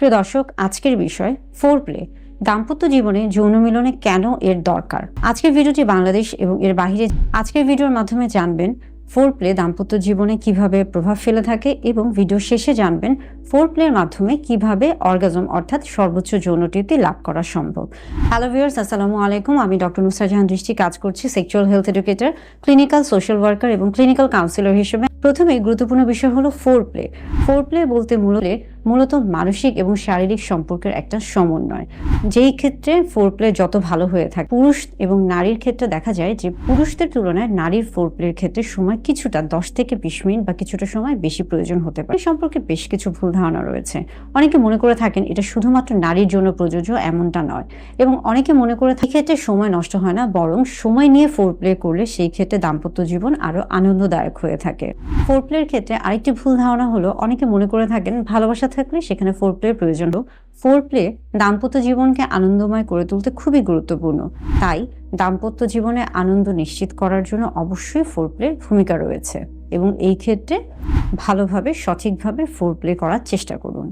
প্রিয় দর্শক, আজকের বিষয় ফোর প্লে। দাম্পত্য জীবনে যৌন মিলনে কেন এর দরকার। আজকের ভিডিওটি বাংলাদেশ এবং এর বাইরে। আজকের ভিডিওর মাধ্যমে জানবেন ফোর প্লে দাম্পত্য জীবনে কিভাবে প্রভাব ফেলে থাকে এবং ভিডিও শেষে জানবেন ফোর প্লের মাধ্যমে কিভাবে অর্গাজম অর্থাৎ সর্বোচ্চ যৌন তৃপ্তি লাভ করা সম্ভব। হ্যালো ভিউয়ার্স, আসসালামু আলাইকুম। আমি ডক্টর নুসরাত জাহান দৃষ্টি, কাজ করছি sexual health educator, clinical social worker এবং ক্লিনিক্যাল কাউন্সিলর হিসেবে। প্রথমে গুরুত্বপূর্ণ বিষয় হলো ফোর প্লে। ফোর প্লে বলতে মূলত মানসিক এবং শারীরিক সম্পর্কের একটা সমন্বয়, যেই ক্ষেত্রে ফোর প্লে যত ভালো হয়ে থাকে। পুরুষ এবং নারীর ক্ষেত্রে দেখা যায় যে পুরুষদের তুলনায় নারীর ফোর প্লের ক্ষেত্রে সময় কিছুটা 10 থেকে 20 মিনিট বা কিছুটা সময় বেশি প্রয়োজন হতে পারে। এই সম্পর্কে বেশ কিছু ভুল ধারণা রয়েছে। অনেকে মনে করে থাকেন এটা শুধুমাত্র নারীর জন্য প্রযোজ্য, এমনটা নয়। এবং অনেকে মনে করে থাকে ক্ষেত্রে সময় নষ্ট হয় না, বরং সময় নিয়ে ফোর প্লে করলে সেই ক্ষেত্রে দাম্পত্য জীবন আরো আনন্দদায়ক হয়ে থাকে। ফোর প্লের ক্ষেত্রে আরেকটি ভুল ধারণা হলো, অনেকে মনে করে থাকেন ভালোবাসা থাকলে সেখানে ফোর প্লের প্রয়োজন। ফোর প্লে দাম্পত্য জীবনকে আনন্দময় করে তুলতে খুবই গুরুত্বপূর্ণ। তাই দাম্পত্য জীবনে আনন্দ নিশ্চিত করার জন্য অবশ্যই ফোর প্লের ভূমিকা রয়েছে এবং এই ক্ষেত্রে ভালোভাবে সঠিকভাবে ফোর প্লে করার চেষ্টা করুন।